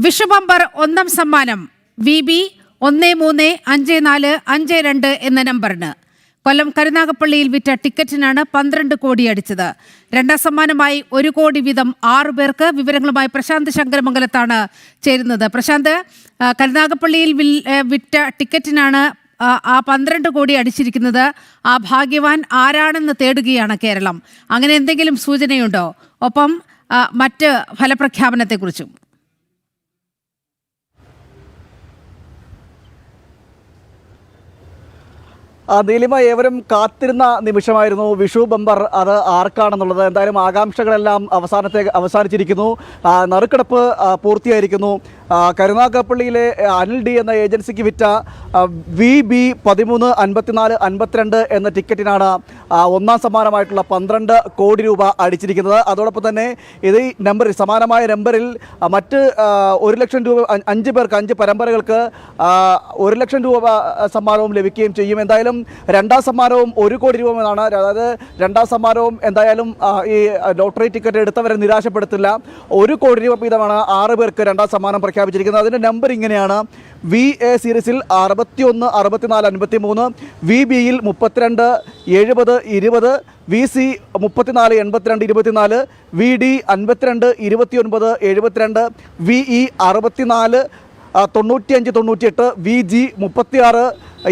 വിഷുബമ്പർ ഒന്നാം സമ്മാനം VB 135452 എന്ന നമ്പറിന് കൊല്ലം കരുനാഗപ്പള്ളിയിൽ വിറ്റ ടിക്കറ്റിനാണ് 12 കോടി അടിച്ചത്. രണ്ടാം സമ്മാനമായി 1 കോടി വീതം 6 പേർക്ക്. വിവരങ്ങളുമായി പ്രശാന്ത് ശങ്കരമംഗലത്താണ് ചേരുന്നത്. പ്രശാന്ത്, കരുനാഗപ്പള്ളിയിൽ വിറ്റ ടിക്കറ്റിനാണ് ആ 12 കോടി അടിച്ചിരിക്കുന്നത്. ആ ഭാഗ്യവാൻ ആരാണെന്ന് തേടുകയാണ് കേരളം. അങ്ങനെ എന്തെങ്കിലും സൂചനയുണ്ടോ? ഒപ്പം മറ്റ് ഫലപ്രഖ്യാപനത്തെക്കുറിച്ചും. നീലിമ, ഏവരും കാത്തിരുന്ന നിമിഷമായിരുന്നു വിഷു ബമ്പർ. അത് ആർക്കാണെന്നുള്ളത് എന്തായാലും ആകാംക്ഷകളെല്ലാം അവസാനിച്ചിരിക്കുന്നു. നറുക്കെടുപ്പ് പൂർത്തിയായിരിക്കുന്നു. കരുനാഗപ്പള്ളിയിലെ അനിൽ ഡി എന്ന ഏജൻസിക്ക് വിറ്റ VB 135452 എന്ന ടിക്കറ്റിനാണ് ഒന്നാം സമ്മാനമായിട്ടുള്ള 12 കോടി രൂപ അടിച്ചിരിക്കുന്നത്. അതോടൊപ്പം തന്നെ ഇതേ നമ്പറിൽ, സമാനമായ നമ്പറിൽ മറ്റ് 1 ലക്ഷം രൂപ 5 പേർക്ക്, 5 പരമ്പരകൾക്ക് 1 ലക്ഷം രൂപ സമ്മാനവും ലഭിക്കുകയും ചെയ്യും. എന്തായാലും രണ്ടാം സമ്മാനവും 1 കോടി രൂപ എന്നാണ്. അതായത് രണ്ടാം സമ്മാനവും എന്തായാലും ഈ ലോട്ടറി ടിക്കറ്റ് എടുത്തവരെ നിരാശപ്പെടുത്തില്ല. 1 കോടി രൂപ വീതമാണ് 6 പേർക്ക് രണ്ടാം സമ്മാനം പ്രഖ്യാപിച്ചിരിക്കുന്നത്. അതിൻ്റെ നമ്പർ ഇങ്ങനെയാണ്: VA സീരീസിൽ 61 64 53, VBയിൽ 32 70 20, VC 34 82 24, VD 52 29 72, VE 64 95 98, VG 36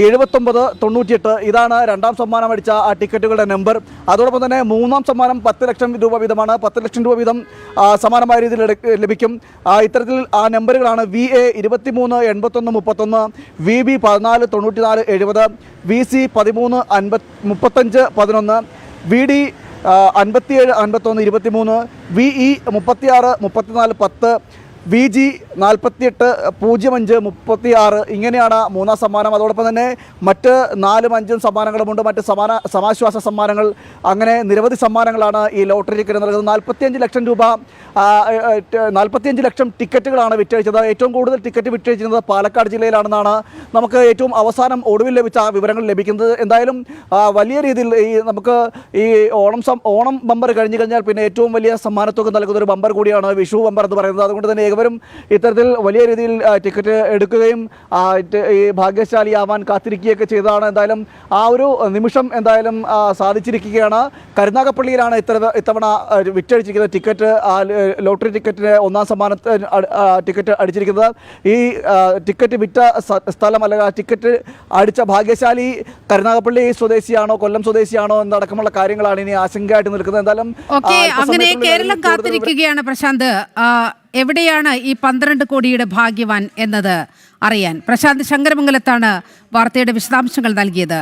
79 98. ഇതാണ് രണ്ടാം സമ്മാനം അടിച്ച ആ ടിക്കറ്റുകളുടെ നമ്പർ. അതോടൊപ്പം തന്നെ മൂന്നാം സമ്മാനം 10 ലക്ഷം രൂപ വീതമാണ്. 10 ലക്ഷം രൂപ വീതം സമാനമായ രീതിയിൽ ലഭിക്കും. ഇത്തരത്തിൽ ആ നമ്പറുകളാണ്: VA 23 81 31, VB 14 94 70, VC 13 35 11, VD 57 51 23, VE 36 34 10, VG 48 05 36. ഇങ്ങനെയാണ് മൂന്നാം സമ്മാനം. അതോടൊപ്പം തന്നെ മറ്റ് 4ഉം 5ഉം സമ്മാനങ്ങളുമുണ്ട്. മറ്റ് സമാശ്വാസ സമ്മാനങ്ങൾ, അങ്ങനെ നിരവധി സമ്മാനങ്ങളാണ് ഈ ലോട്ടറി ടിക്കറ്റ് നൽകുന്നത്. 45 ലക്ഷം രൂപ, 45 ലക്ഷം ടിക്കറ്റുകളാണ് വിറ്റഴിച്ചത്. ഏറ്റവും കൂടുതൽ ടിക്കറ്റ് വിറ്റഴിച്ചിരുന്നത് പാലക്കാട് ജില്ലയിലാണെന്നാണ് നമുക്ക് ഏറ്റവും അവസാനം ഒടുവിൽ ലഭിച്ച വിവരങ്ങൾ ലഭിക്കുന്നത്. എന്തായാലും വലിയ രീതിയിൽ നമുക്ക് ഈ ഓണം ബമ്പർ കഴിഞ്ഞു കഴിഞ്ഞാൽ പിന്നെ ഏറ്റവും വലിയ സമ്മാനത്തുക നൽകുന്ന ഒരു ബമ്പർ കൂടിയാണ് വിഷു ബമ്പർ എന്ന് പറയുന്നത്. അതുകൊണ്ട് തന്നെ ഏവരും ഇത്തരത്തിൽ വലിയ രീതിയിൽ ടിക്കറ്റ് എടുക്കുകയും ഈ ഭാഗ്യശാലിയാവാൻ കാത്തിരിക്കുകയൊക്കെ ചെയ്തതാണ്. എന്തായാലും ആ ഒരു നിമിഷം എന്തായാലും സാധിച്ചിരിക്കുകയാണ്. കരുനാഗപ്പള്ളിയിലാണ് ഇത്തവണ വിറ്റഴിച്ചിരിക്കുന്ന ടിക്കറ്റ്, ലോട്ടറി ടിക്കറ്റിന് ഒന്നാം സമ്മാനത്തിന് ടിക്കറ്റ് അടിച്ചിരിക്കുന്നത്. ഈ ടിക്കറ്റ് വിറ്റ സ്ഥലം, അല്ലെങ്കിൽ ആ ടിക്കറ്റ് അടിച്ച ഭാഗ്യശാലി കരുനാഗപ്പള്ളി സ്വദേശിയാണോ കൊല്ലം സ്വദേശിയാണോ എന്നടക്കമുള്ള കാര്യങ്ങളാണ് ഇനി ആശങ്കയായിട്ട് നിൽക്കുന്നത്. എന്തായാലും അങ്ങനെ കേരളം കാത്തിരിക്കുകയാണ്. പ്രശാന്ത്, എവിടെയാണ് ഈ 12 കോടിയുടെ ഭാഗ്യവാൻ എന്നത് അറിയാൻ പ്രശാന്ത് ശങ്കരമംഗലത്താണ് വാർത്തയുടെ വിശദാംശങ്ങൾ നൽകിയത്.